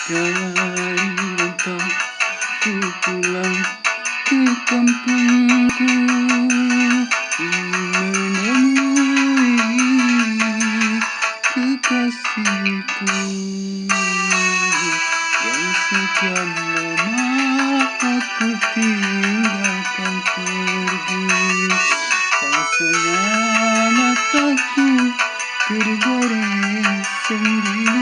Dari rantau ku pulang ke kampungku, ingin menemui kekasihku yang sekian lama aku tinggalkan pergi. Rasanya mataku tergores sendiri.